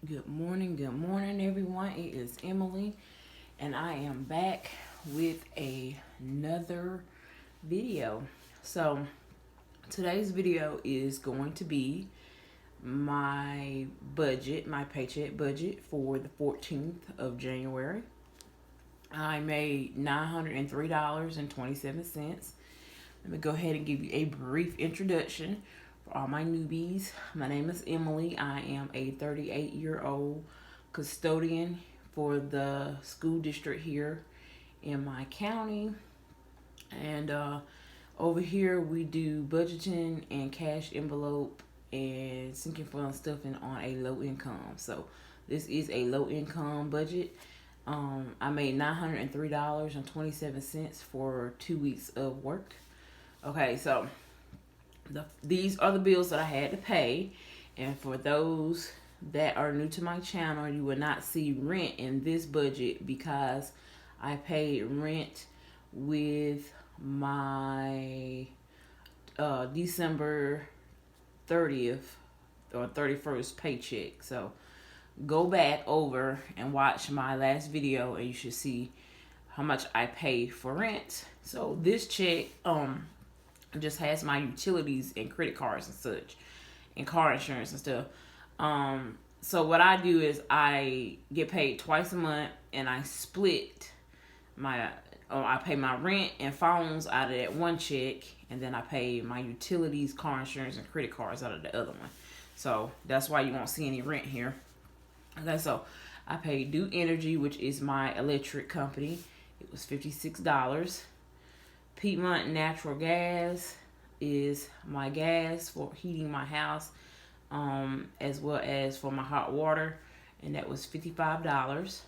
Good morning, everyone. It is Emily, and I am back with another video. So, today's video is going to be my budget, my paycheck budget for the 14th of January. I made $903.27. Let me go ahead and give you a brief introduction for all my newbies. My name is Emily. I am a 38-year-old custodian for the school district here in my county. And over here we do budgeting and cash envelope and sinking fund stuffing on a low income. So this is a low income budget. I made $903.27 for 2 weeks of work. Okay, so these are the bills that I had to pay. And for those that are new to my channel, you will not see rent in this budget because I paid rent with my December 30th or 31st paycheck. So go back over and watch my last video and you should see how much I pay for rent. So this check just has my utilities and credit cards and such and car insurance and stuff. So what I do is I get paid twice a month and I split I pay my rent and phones out of that one check, and then I pay my utilities, car insurance, and credit cards out of the other one. So that's why you won't see any rent here. Okay, so I paid Due Energy, which is my electric company. It was $56. Piedmont Natural Gas is my gas for heating my house, as well as for my hot water, and that was $55.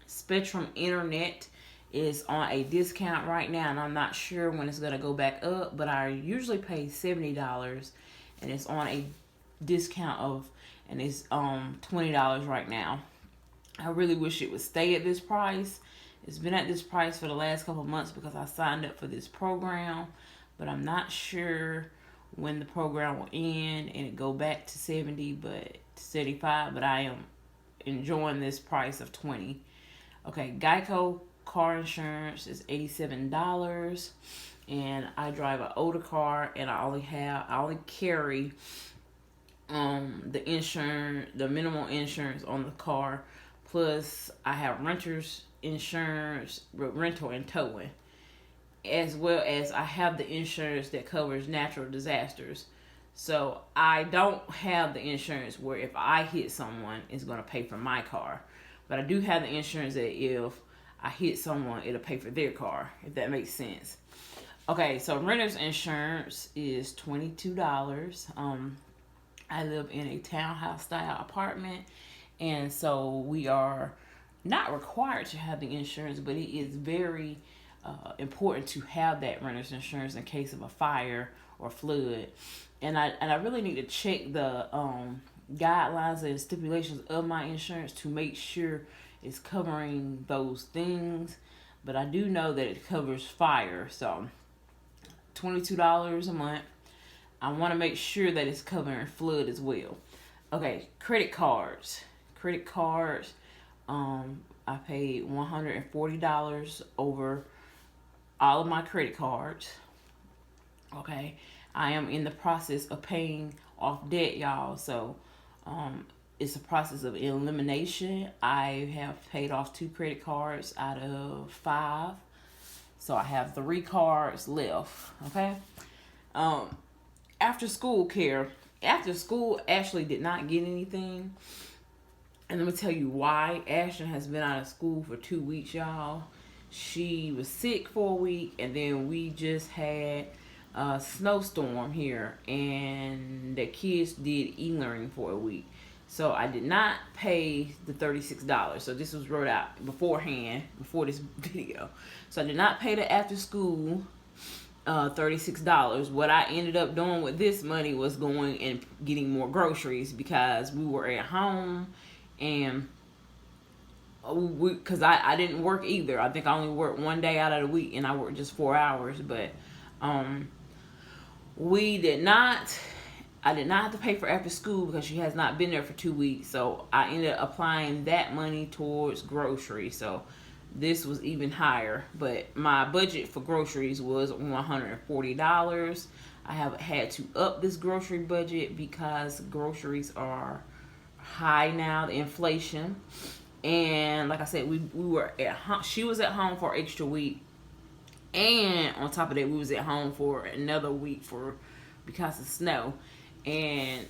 Spectrum Internet is on a discount right now, and I'm not sure when it's going to go back up, but I usually pay $70, and it's on a discount and it's $20 right now. I really wish it would stay at this price. It's been at this price for the last couple of months because I signed up for this program, but I'm not sure when the program will end and it go back to 75, but I am enjoying this price of 20. Okay, Geico car insurance is $87, and I drive an older car, and I only carry the minimal insurance on the car, plus I have renter's insurance, rental and towing, as well as I have the insurance that covers natural disasters. So I don't have the insurance where if I hit someone, it's going to pay for my car, but I do have the insurance that if I hit someone, it'll pay for their car, if that makes sense. Okay, so renter's insurance is $22. I live in a townhouse style apartment, and so we are not required to have the insurance, but it is very important to have that renter's insurance in case of a fire or flood. And I really need to check the guidelines and stipulations of my insurance to make sure it's covering those things. But I do know that it covers fire, so $22 a month. I want to make sure that it's covering flood as well. Okay, credit cards. I paid $140 over all of my credit cards. Okay, I am in the process of paying off debt, y'all. So it's a process of elimination. I have paid off 2 credit cards out of 5. So I have 3 cards left. Okay. After school care. After school, Ashley did not get anything. And let me tell you why. Ashton has been out of school for 2 weeks, y'all. She was sick for a week, and then we just had a snowstorm here, and the kids did e-learning for a week. So I did not pay the $36. So this was wrote out beforehand, before this video. So I did not pay the after school $36. What I ended up doing with this money was going and getting more groceries because we were at home, and because I didn't work either. I think I only worked 1 day out of the week, and I worked just 4 hours. But we did not I did not have to pay for after school because she has not been there for 2 weeks. So I ended up applying that money towards groceries. So this was even higher. But my budget for groceries was $140. I have had to up this grocery budget because groceries are high now, the inflation. And like I said, we were at home. She was at home for an extra week. And on top of that, we was at home for another week because of snow. And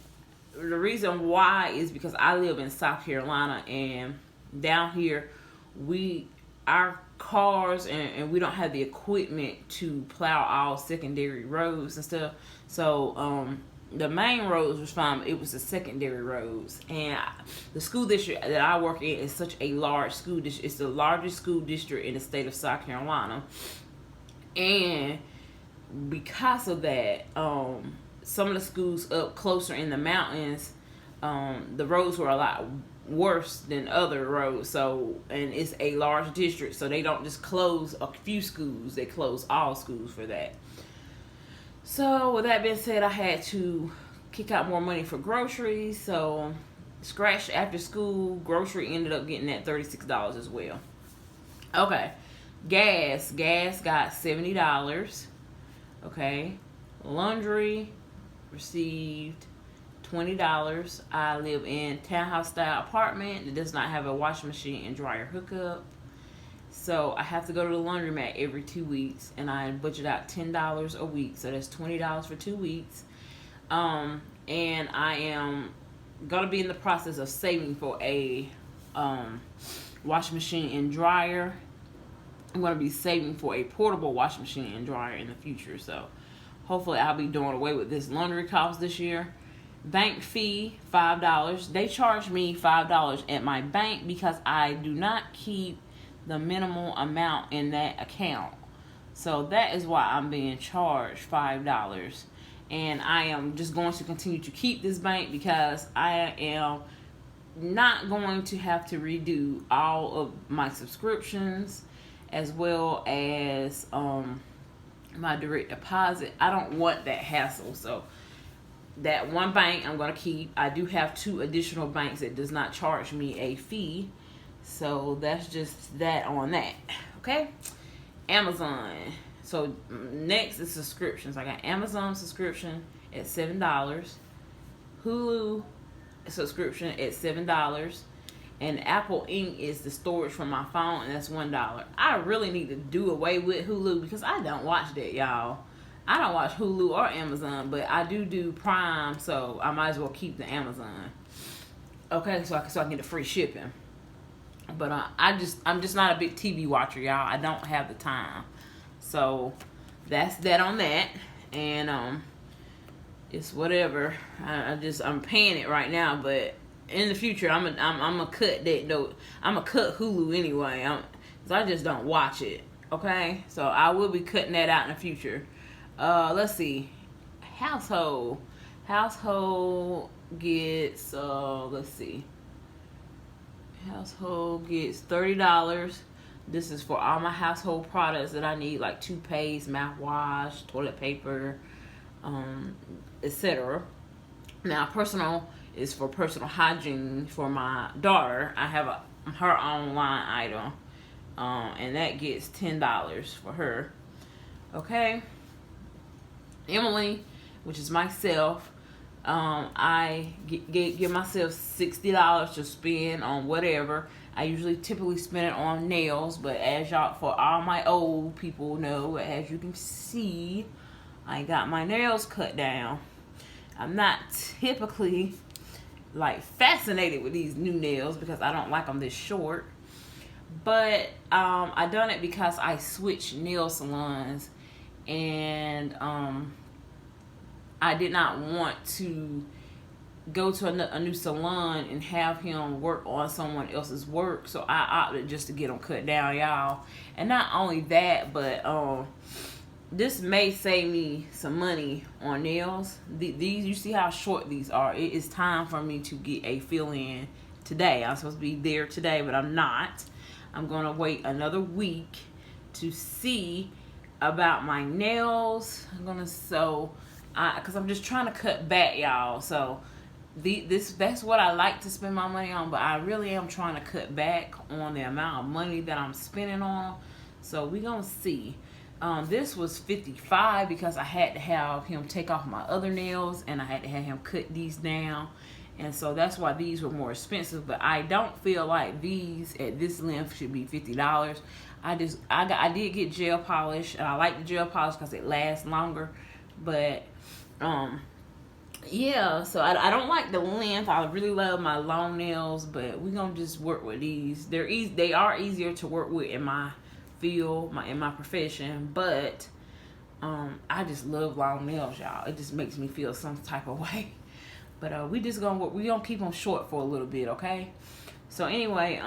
the reason why is because I live in South Carolina, and down here our cars and we don't have the equipment to plow all secondary roads and stuff. So the main roads was fine. It was the secondary roads, and the school district that I work in is such a large school district. It's the largest school district in the state of South Carolina, and because of that, some of the schools up closer in the mountains, the roads were a lot worse than other roads. So, and it's a large district, so they don't just close a few schools, they close all schools for that. So with that being said, I had to kick out more money for groceries. So scratch after school grocery ended up getting at $36 as well. Okay, gas got $70. Okay, laundry received $20. I live in townhouse style apartment that does not have a washing machine and dryer hookup, so I have to go to the laundromat every 2 weeks, and I budget out $10 a week, so that's $20 for 2 weeks. And I am gonna be in the process of saving for a washing machine and dryer. I'm gonna be saving for a portable washing machine and dryer in the future, so hopefully I'll be doing away with this laundry cost this year. Bank fee, $5. They charge me $5 at my bank because I do not keep the minimal amount in that account. So that is why I'm being charged $5. And I am just going to continue to keep this bank because I am not going to have to redo all of my subscriptions as well as my direct deposit. I don't want that hassle. So that one bank I'm going to keep. I do have 2 additional banks that does not charge me a fee. So that's just that on that. Okay? Amazon. So next is subscriptions. I got Amazon subscription at $7. Hulu subscription at $7. And Apple Inc. is the storage for my phone, and that's $1. I really need to do away with Hulu because I don't watch that, y'all. I don't watch Hulu or Amazon, but I do Prime, so I might as well keep the Amazon. Okay, so I can get the free shipping. But I'm just not a big TV watcher, y'all. I don't have the time. So that's that on that. And it's whatever. I'm paying it right now, but in the future I'm gonna cut that though. I'm gonna cut Hulu anyway. So I just don't watch it. Okay, so I will be cutting that out in the future. Let's see. Household gets let's see. Household gets $30. This is for all my household products that I need, like toothpaste, mouthwash, toilet paper, etc. Now, personal is for personal hygiene for my daughter. I have her own line item, and that gets $10 for her. Okay. Emily, which is myself, I give myself $60 to spend on whatever. I typically spend it on nails, but as y'all, for all my old people know, as you can see, I got my nails cut down. I'm not typically like fascinated with these new nails because I don't like them this short, but I done it because I switched nail salons, and I did not want to go to a new salon and have him work on someone else's work, so I opted just to get them cut down, y'all. And not only that, but this may save me some money on nails. These, you see how short these are. It is time for me to get a fill-in today. I'm supposed to be there today, but I'm not. I'm going to wait another week to see about my nails. Because I'm just trying to cut back, y'all. So that's what I like to spend my money on, but I really am trying to cut back on the amount of money that I'm spending on. So we gonna see. This was $55 because I had to have him take off my other nails and I had to have him cut these down. And so that's why these were more expensive. But I don't feel like these at this length should be $50. I did get gel polish, and I like the gel polish because it lasts longer. But yeah, so I don't like the length. I really love my long nails, but we're gonna just work with these. They are easier to work with in my field, in my profession, but I just love long nails, y'all. It just makes me feel some type of way. But we gonna keep them short for a little bit, okay? So anyway,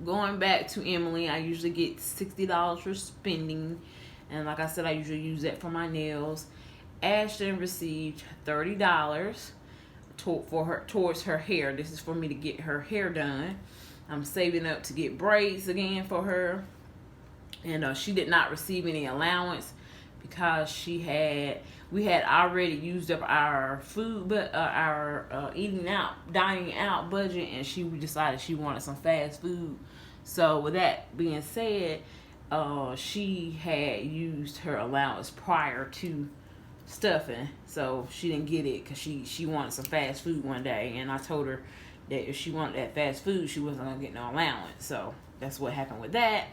going back to Emily, I usually get $60 for spending, and like I said, I usually use that for my nails. Ashton received $30 towards her hair. This is for me to get her hair done. I'm saving up to get braids again for her, and she did not receive any allowance because we had already used up our food, but our dining out budget, and she decided she wanted some fast food. So with that being said, she had used her allowance prior to stuffing, so she didn't get it because she wanted some fast food one day, and I told her that if she wanted that fast food, she wasn't gonna get no allowance. So that's what happened with that.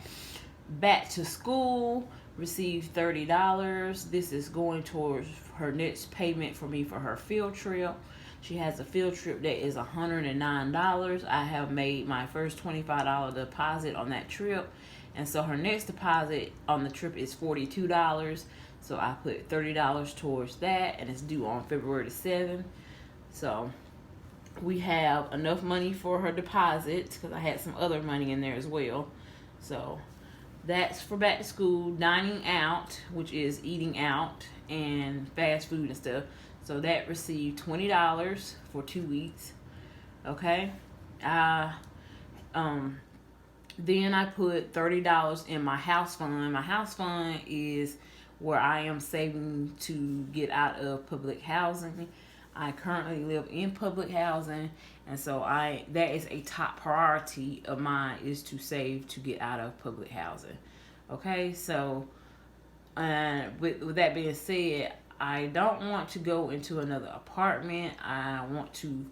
Back to school, received $30. This is going towards her next payment for me for her field trip. She has a field trip that is $109. I have made my first $25 deposit on that trip, and so her next deposit on the trip is $42. So I put $30 towards that, and it's due on February the 7th. So we have enough money for her deposits because I had some other money in there as well. So that's for back to school. Dining out, which is eating out and fast food and stuff. So that received $20 for 2 weeks. Okay. Then I put $30 in my house fund. My house fund is where I am saving to get out of public housing. I currently live in public housing, and so that is a top priority of mine, is to save to get out of public housing. Okay, so with that being said, I don't want to go into another apartment. I want to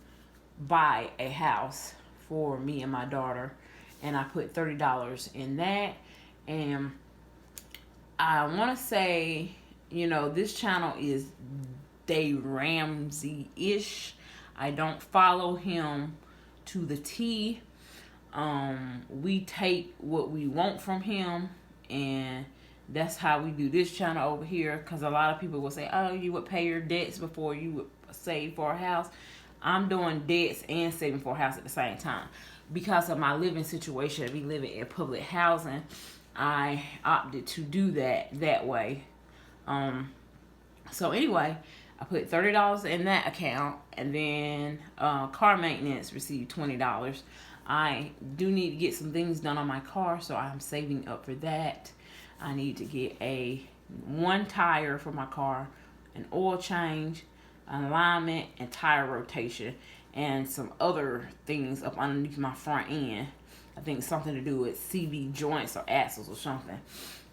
buy a house for me and my daughter, and I put $30 in that. And I want to say, this channel is Dave Ramsey-ish. I don't follow him to the T. We take what we want from him, and that's how we do this channel over here. Because a lot of people will say, oh, you would pay your debts before you would save for a house. I'm doing debts and saving for a house at the same time. Because of my living situation, me living in public housing, I opted to do that way. So anyway, I put $30 in that account, and then car maintenance received $20. I do need to get some things done on my car, so I'm saving up for that. I need to get one tire for my car, an oil change, an alignment, and tire rotation, and some other things up underneath my front end. I think something to do with CV joints or axles or something.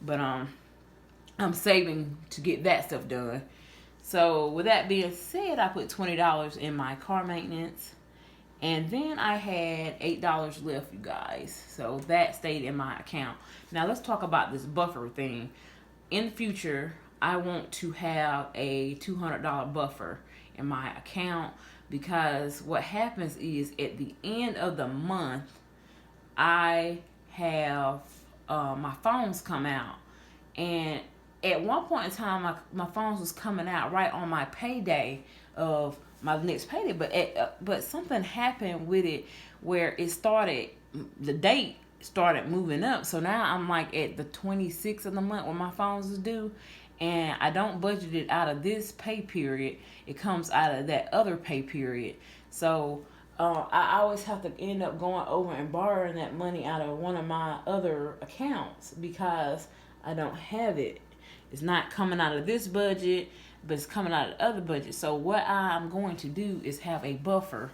But I'm saving to get that stuff done. So with that being said, I put $20 in my car maintenance. And then I had $8 left, you guys. So that stayed in my account. Now let's talk about this buffer thing. In the future, I want to have a $200 buffer in my account, because what happens is at the end of the month, I have my phones come out, and at one point in time, my phones was coming out right on my payday of my next payday, but something happened with it where the date started moving up. So now I'm like at the 26th of the month when my phones is due, and I don't budget it out of this pay period. It comes out of that other pay period. So I always have to end up going over and borrowing that money out of one of my other accounts because I don't have it. It's not coming out of this budget, but it's coming out of the other budget. So what I'm going to do is have a buffer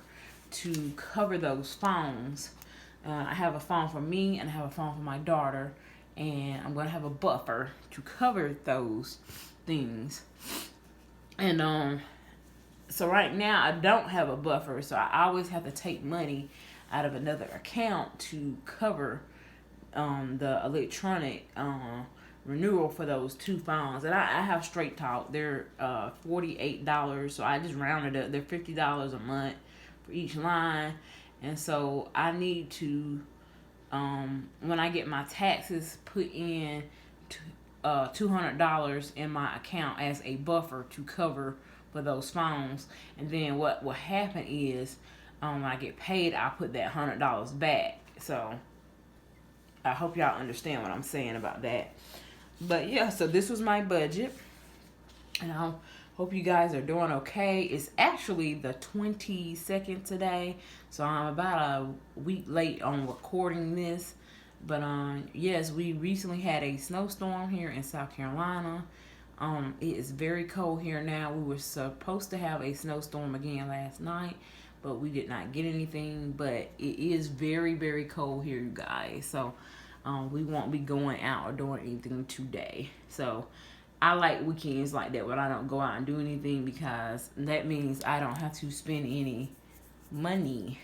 to cover those phones. I have a phone for me and I have a phone for my daughter, and I'm going to have a buffer to cover those things. And so right now I don't have a buffer, so I always have to take money out of another account to cover the electronic renewal for those two phones. And I have Straight Talk. They're $48, so I just rounded up. They're $50 a month for each line. And so I need to, when I get my taxes, put in $200 in my account as a buffer to cover for those phones. And then what will happen is, when I get paid, I'll put that $100 back. So I hope y'all understand what I'm saying about that. But yeah, so this was my budget, and I hope you guys are doing okay. It's actually the 22nd today, so I'm about a week late on recording this. But yes, we recently had a snowstorm here in South Carolina. It is very cold here now. We were supposed to have a snowstorm again last night, but we did not get anything. But it is very, very cold here, you guys. So we won't be going out or doing anything today. So I like weekends like that when I don't go out and do anything, because that means I don't have to spend any money.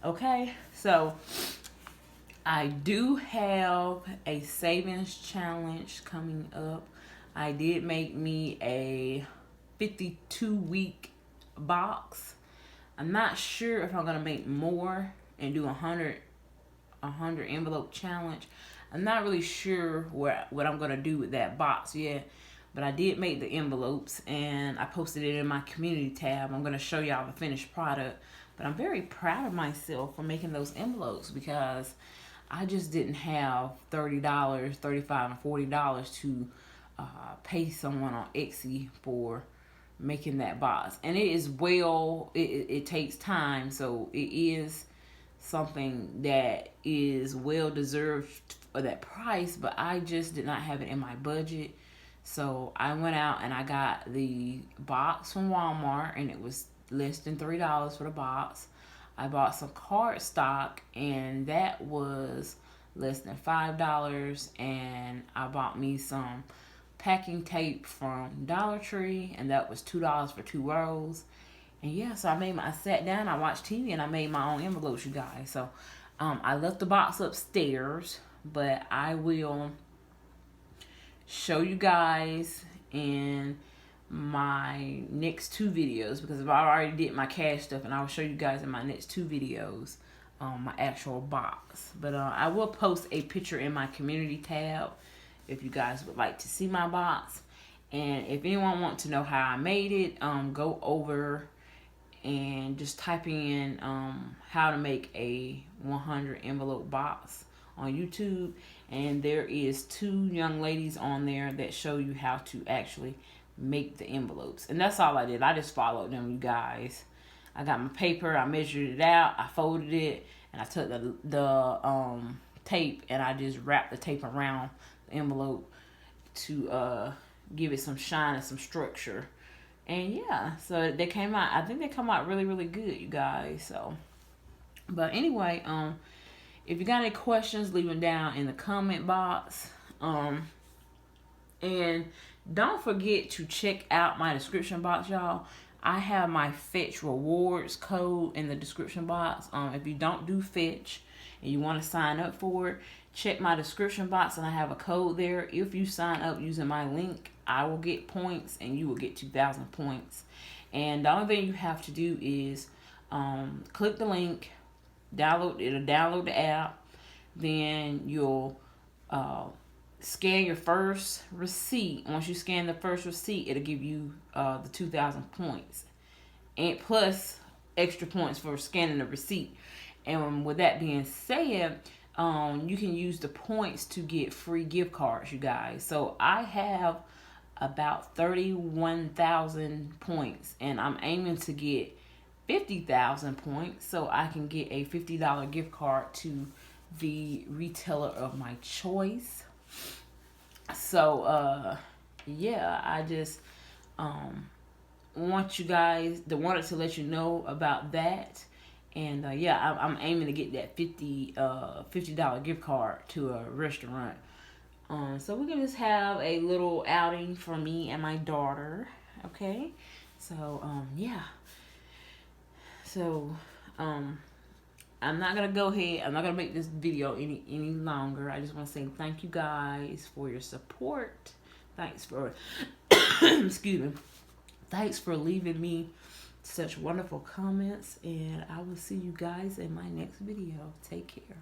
Okay, so I do have a savings challenge coming up. I did make me a 52-week box. I'm not sure if I'm gonna make more and do a 100 envelope challenge. I'm not really sure what I'm gonna do with that box yet, but I did make the envelopes and I posted it in my community tab. I'm gonna show y'all the finished product, but I'm very proud of myself for making those envelopes, because I just didn't have $30, $35, and $40 to pay someone on Etsy for making that box. And it is it takes time, so it is something that is well deserved for that price, but I just did not have it in my budget. So I went out and I got the box from Walmart, and it was less than $3 for the box. I bought some cardstock, and that was less than $5. And I bought me some packing tape from Dollar Tree, and that was $2 for 2 rolls. And yeah, so I sat down, I watched TV, and I made my own envelopes, you guys. So I left the box upstairs, but I will show you guys in my next 2 videos, because I already did my cash stuff, and I'll show you guys in my next 2 videos my actual box. But I will post a picture in my community tab if you guys would like to see my box. And if anyone wants to know how I made it, go over and just type in how to make a 100 envelope box on YouTube, and there is 2 young ladies on there that show you how to actually make the envelopes. And that's all I did. I just followed them, you guys. I got my paper, I measured it out, I folded it, and I took the tape and I just wrapped the tape around the envelope to give it some shine and some structure. And yeah, so they came out, I think they come out really, really good, you guys. So, but anyway, if you got any questions, leave them down in the comment box. And don't forget to check out my description box, y'all. I have my Fetch Rewards code in the description box. If you don't do Fetch and you want to sign up for it, check my description box, and I have a code there. If you sign up using my link, I will get points, and you will get 2,000 points. And the only thing you have to do is click the link, download the app, then you'll scan your first receipt. Once you scan the first receipt, it'll give you the 2,000 points, and plus extra points for scanning the receipt. And with that being said, you can use the points to get free gift cards, you guys. So I have about 31,000 points, and I'm aiming to get 50,000 points so I can get a $50 gift card to the retailer of my choice. So yeah, I just want you guys wanted to let you know about that. And yeah, I'm aiming to get that $50 gift card to a restaurant. So we're gonna just have a little outing for me and my daughter. Okay. So yeah. So I'm not gonna go ahead. I'm not gonna make this video any longer. I just want to say thank you guys for your support. Thanks for excuse me. Thanks for leaving me such wonderful comments, and I will see you guys in my next video. Take care.